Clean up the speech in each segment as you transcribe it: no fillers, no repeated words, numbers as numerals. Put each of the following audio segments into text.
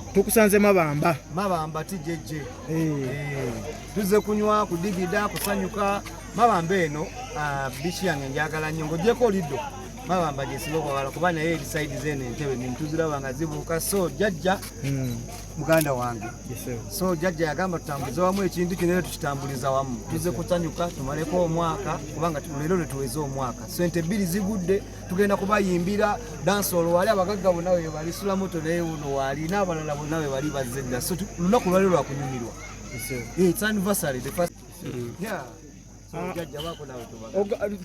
nnyo. Tukusanze Mabamba. Mabamba tijeje. Tuze kunywa, kudigida, kusanyuka. Mabamba eno bichi yange njagala nnyo. Ng'ogyeko liddo. Mabamba gyesinga wala kuba naye eri side zene Entebbe ntuziraba nga zibuuka. So jjajja muganda wange. So jjajja yagamba tutambulize wamu ekintu kino tukitambuliza wamu. Tuze kusanyuka tumaleko omwaka kubanga leero letuweze omwaka. Sente bbiri zigudde tugenda kubayimbira dansolo wali abagaga bonna we bali Sula moto naye uno wali n'abalala bonna we bali bazedda. So lunaku lwali lwa kunyumirwa. It's anniversary the first. Yeah.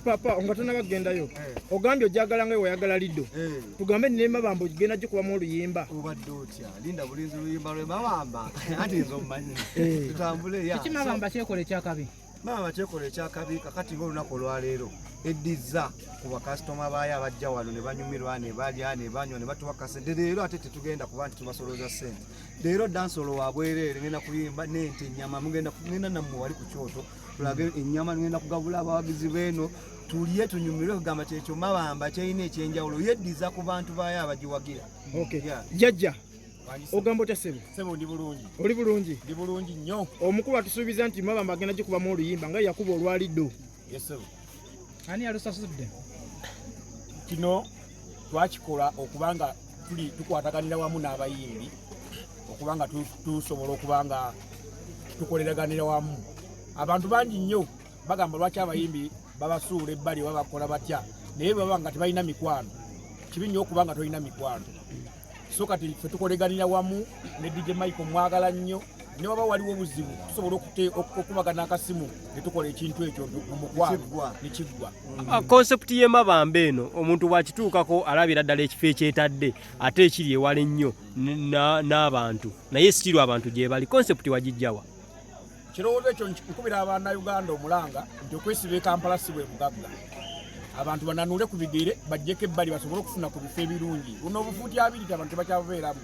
Papa ongatana bagendayo ogambye ojagala nga oyagala liddo tugambe ne Mabamba ogenda gikubamu oluyimba obadde otya linda bulinzi luyimba lwe Mabamba ati nzo mmanyi tutambule ya kiki Mabamba kyekole kyakabi Mabamba kyekole kyakabi kakati ng'olunaku olwaleero eddiza ku bakasitoma baayo abajja wano ne banyumirwa ne balya ne banywa ne batuwa kasente leero ate tetugenda kuba nti tubasoloza ssente leero dansolo wabwereere ngenda kuyimba n'ente ennyama mugenda nammwe wali ku kyoto tulabe ennyama ngenda kugabula abawagizi beno tuliye tunyumirwe kugamba kyekyo Mabamba kyalina ekyenjawulo yeddiza ku bantu baayo abagiwagira. Jjajja ogamba otya Sebo? Sebo ndi bulungi. Oli bulungi? Ndi bulungi nnyo. Omukulu atusuubiza nti Mabamba agenda gikubamu oluyimba nga yakuba olwaliddo. Yes Sebo. Ani alusasudde? Kino twakikola okubanga tukwataganira wamu n'abayimbi okubanga tusobola okubanga tukoleraganira wamu. Abantu bangi nnyo bagamba lwaki abayimbi babasuula ebbali babakola batya naye baba nga tebalina mikwano. Kibi nnyo okubanga tolina mikwano. So kati ffe tukoleganira wamu ne DJ Michael mwagala nnyo ne waba waliwo obuzibu tusobola okubagana akasimu ne tukola ekintu ekyo mu mukwano ne kiggwa. Concept ye Mabamba eno omuntu bwakituukako alabira ddala ekifo ekyetadde ate ekiri ewala ennyo n'abantu naye sitiru abantu gye bali concept wagijjawa. Kirowoozo ekyo nkubira Abannayuganda omulanga nti okwesiba e Kampala si bwe bugagga. Abantu bananule ku bigere bajjeko ebbali basobole okufuna ku bifo ebirungi. Buno obufuuti abiri abantu bakyabubeeramu.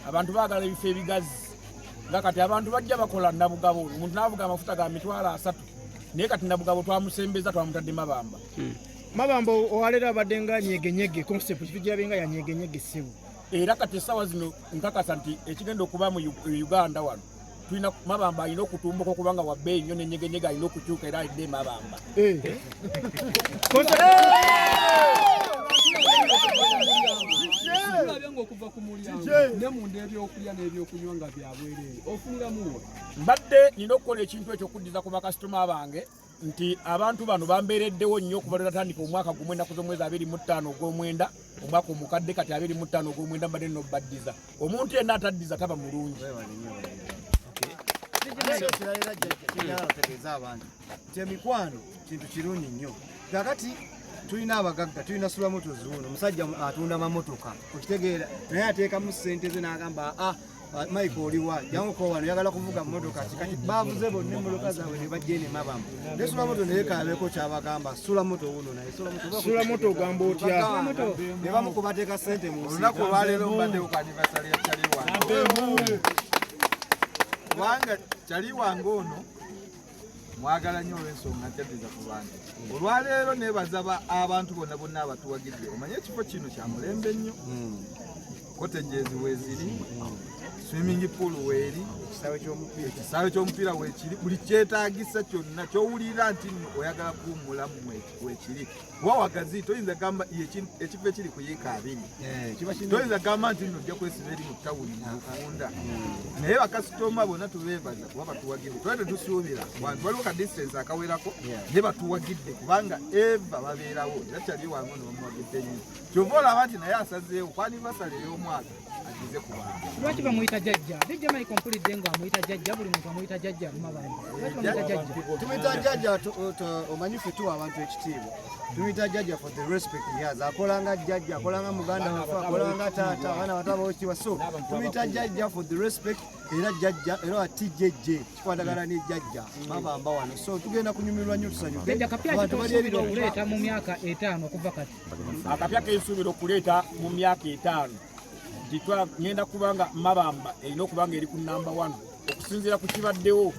Abantu baagala ebifo ebigazi. Nga kati abantu bajja bakola nabugabo. Omuntu n'avuga amafuta ga mitwalo 3. Naye kati nabugabo twamusembeza twamutadde Mabamba. Mabamba owalera abadde nga nyegenyege concept kifijjabenga ya nyegenyege Sebo. Era kati essaawa zino nkakasa nti ekigenda okuba mu Uganda wano tulina Mabamba alina okutumbuka okubanga wabbeeyi nnyo n'enyegenyege alina okukyuka era alidde Mabamba. Okuva ku mulyango ne munda ebyokulya n'ebyokunywa nga byabwereere ofuniramuwa. Mbadde nina okukola ekintu ekyo okuddiza ku bakasitoma bange nti abantu bano bambeereddewo nnyo okuva lwetandika omwaka gumwe ennaku z'omwezi 25 ogw'omwenda omwaka omukadde kati 25 ogw'omwenda mbadde nno baddiza. Omuntu yenna ataddiza taba mulungi. Mikwano kintu kirungi nnyo. Kakati tulina abagagga tulina Sula moto zuuno musajja atunda mamotoka okitegeera naye ateekamu ssente ze n'agamba Michael oliwa janguko wano yagala kuvuga motoka kati baavuze bonna emmotoka zaabwe ne bajja ne Mabamba ne Sula moto naye kaabeko kyabagamba Sula moto wuno naye Sula moto ogamba otya ne bamukubateeka ssente mu olunaku olwaleero mbadde ku anniversary ya Kyaliwange kubanga Kyaliwange ono mwagala nnyo olw'ensonga nkyaddiza ku bantu. Olwaleero neebaza abantu bonna abatuwagidde. Omanye ekifo kino kya mulembe nnyo. Cottages weeziri, swimming pool weeri, ekisaawe ky'omupiira weekiri, buli kyetaagisa kyonna ky'owulira nti oyagala kuwummulamu weekiri. Wawagazi toyinza gamba ekifo ekiri ku yiika 2. Toyinza gamba nti nno ojja kwesiba eri mu tawuni mukunda. Naye bakasitoma bonna tubeebaza kuba batuwagidde. Twali tetusuubira wantu waliwo ka distance akawerako naye batuwagidde kubanga eva babeerawo era Kyaliwange ono bamuwagidde nnyo. Kyova olaba nti naye asazeewo ku anniversary ey'omwaka agize ku bantu. Lwaki bamuyita jjajja? DJ Michael mpulidde nga amuyita jjajja buli muntu amuyita jjajja Mabamba. Lwaki bamuyita jjajja? Tumuyita jjajja omanyi ffe tuwa abantu ekitiibwa. Tumuyita jjajja for the respect he has. Akolanga jjajja, akolanga muganda waffe, akolanga taata, abaana bato ab'okiwa. So tumuyita jjajja for the respect era jjajja era ati jjajja kikwatagana ne jjajja Mabamba wano. So tugenda kunyumirwa nnyo tusanyuke. Jjajja kapya kitusuubira okuleeta mu myaka 5 okuva kati. Akapya kesuubira okuleeta mu myaka 5 ngenda kubanga Mabamba erina okubanga eri ku number 1 okusinziira ku kibaddewo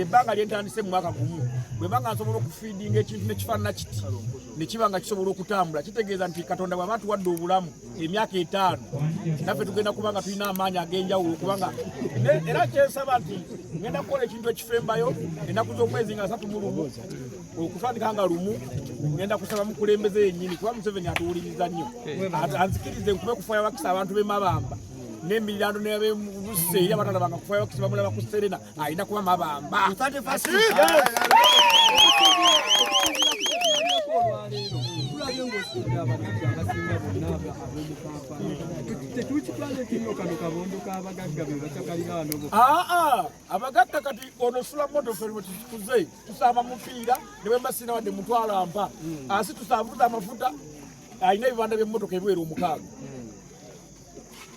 ebbanga lyentandise mu mwaka gumu bwe banga nsobola okufeedinga ekintu nekifaanana kiti ne kiba nga kisobola okutambula kitegeeza nti Katonda bw'aba tuwadde obulamu emyaka 5 naffe tugenda kuba nga tulina amaanyi ag'enjawulo kubanga era kyensaba nti ngenda kukola ekintu ekifembayo ennaku z'omwezi nga 31 okutandika nga lumu ngenda kusaba mukulembeze yennyini kuba Museveni atuwuliriza nnyo anzikirize nkube kufaya wakisa abantu b'e Mabamba n'emiriraano n'ab'ebuse eri abatala banga kufaya wakisa bamulaba ku Serena alina kuba Mabamba. Abagaga kati ono Sula moto feri tukuze tusaba mupiira ne bwe masina wadde mutwala mpa asi tusavuza amafuta alina ebibanda by'emmotoka ebiwera 6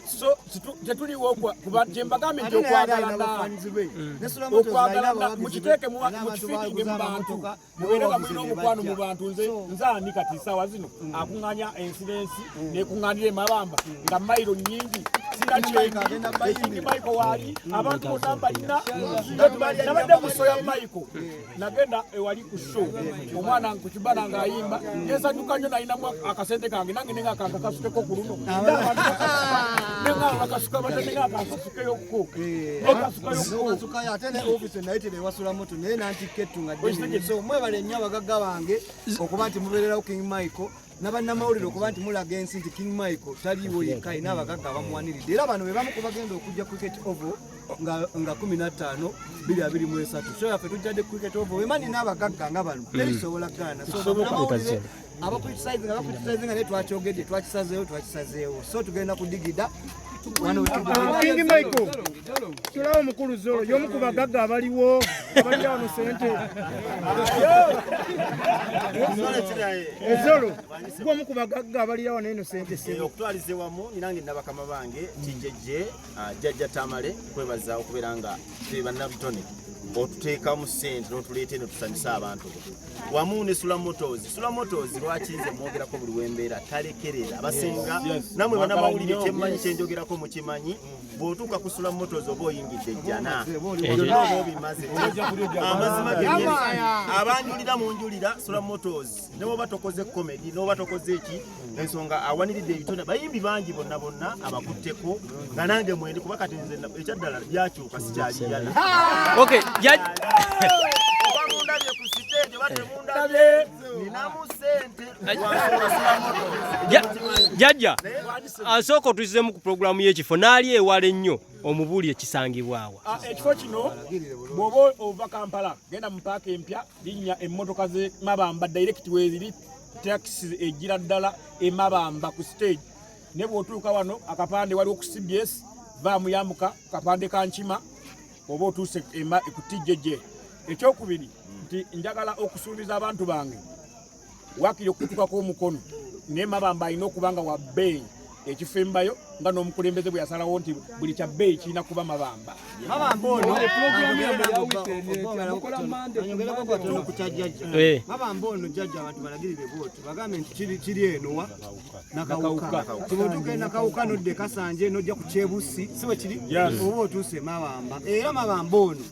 so tetuliwo kuba gyembagambe nti okwagalana mukiteeke mukifiiringe mu bantu mubeere nga mulina omukwano mu bantu nze ani kati saawa zino akuŋŋanya ensirensi nekuŋŋanira Mabamba nga mayiro nnyingi sinakyengi Maiko waali abantu bonna mbalina nabadde musoya Maiko nagenda ewali ku show omwana ku kibana ng'ayimba nensanyuka nnyo nalinamu akasente kange nange nenga kankakasukeko ku luno akasuka batendeka akasukeyoko ate ne office nayitire ewasula moto naye nantiketunga so mwebale nnyo abagagga bange okuba nti mubeererawo King Michael n'abannamawulire okuba nti mulaga ensi nti King Michael taliiwo yekka ayina abagagga abamuwaniridde era bano be bamu ku bagenda okujja cricket oval nga 15-2023 so yaffe tujjadde cricket oval wemani n'abagagga nga bano terisobola gaana so bannamawulire abakritisayizinga naye twakyogedde twakisazeewo so tugenda kudigida King Michael tulawo mukulu Zolo y'omu ku bagagga abaliwo abalira wano sente Zolo gw'omu ku bagagga abalira wano eno sente okutwalize wamu ninange nabakama bange kijejje jjajja Tamale kwebaza okubeera nga tuli bannabutone otuteeka mu ssente n'otuleeta eno tusanyusa abantu wamu ne Sula Motors lwaki nze mwogerako buli wembeera talekerera abasinga namwe bannamawulire kyemmanyi kyenjogerako mukimanyi bw'otuuka ku Sula Motors oba oyingidde ejjana byonna oba obimaze amazima genyini abanjulira mu njulira Sula Motors ne bwoba tokoze comedy n'oba tokoze eki ensonga awaniridde ebitone bayimbi bangi bonna abakutteko nga nange mwendi kuba kati nze ekyaddala byakyuka sikyaliyana okay Jajja asooka otuzizemu ku programu y'ekifo naali ewala ennyo omubuulire kisangibwawa ekifo kino bw'oba ova Kampala genda mu paaka empya linnya emmotoka ze Mabamba direct weziri taxi ejjira ddala e Mabamba ku stage ne bw'otuuka wano akapande waliwo ku CBS vaamuyambuka kapande ka Nkima oba otuuse ku TJJ ekyokubiri nti njagala okusuubiza abantu bange wakiri okutukako omukono naye Mabamba alina okuba nga wa bbeeyi ekifembayo nga n'omukulembeze bwe yasalawo nti buli kya bbeeyi kirina kuba Mabamba Mabamba ono jjajja abantu balagirire bwoti bagambe nti kiri enowa nakawuka kibotuke nakawuka nodde Kasanje nojja ku Kyebusi siwe kiri oba otuuse Mabamba era Mabamba ono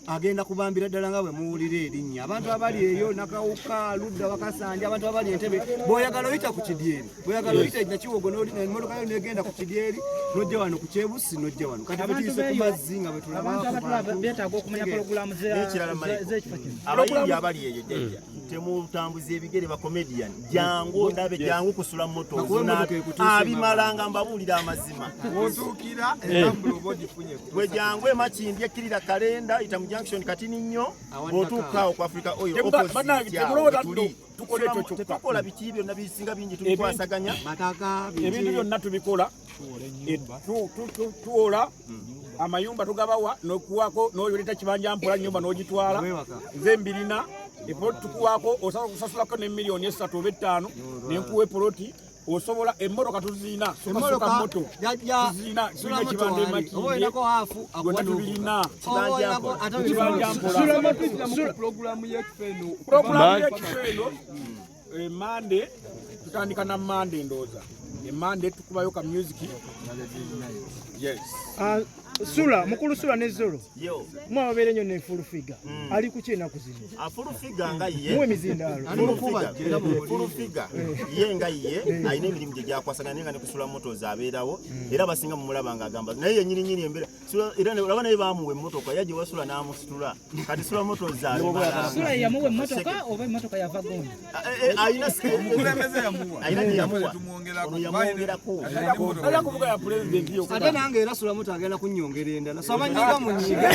agenda kubambira ddala nga bwe muwulira erinnya abantu abali eyo nakawuka ludda Wakasanja abantu abali Entebbe bw'oyagala oyita ku Kidyeri bw'oyagala oyita Nakiwogo n'emmotoka yo negenda ku Kidyeri nojja wano ku Kyebusi nojja wano kati tuyise ku mazzi nga bwe tulaba beetaaga okumanya pologulamu z'ekifo kino abayimbi abali eyo jjajja temutambuza ebigere ba comedian jangu ndabe jangu kusula moto abimalanga mbabuulira amazima otuukira entambulo oba ogifunyeko bwe jangu emakindi ekkirira kalenda ita mu junction katini nnyo otuuka ku Africa Oil tukola biki byonna bisinga bingi tubikwasaganya ebintu byonna tubikola tuwola amayumba tugabawa nokuwako noyoleta kibanja mpola nyumba nogitwala nze mbirina epoloti tukuwako osaba okusasulako ne million 3 oba 5 nenkuwa epoloti osobola emmotoka tuzina soka moto tuzina tulina kibanda emakinde tubirina kibanja mpola programu y'ekifeno Mande tutandika na Mande ndoza Mande tukubayo ka music yes Sula mukulu Sula ne Zolo yo mwababeera nnyo ne full figure ali ku kyena kuzino full figure nga ye muwe mizindaalo full figure ye nga ye ayina emirimu gye gyakwasaganya nga ne kusula motos abeerawo era basinga mumulaba nga agamba naye yennyini embeera era olaba naye baamuwa emmotoka yagye wasula n'amusitula kati sula motos Sula yamuwa emmotoka oba emmotoka yava gundi ayina yamwongerako era kuvuga ya pulezidenti ate nange era Sula moto agenda kunnyongera endala sabanyiga munyiga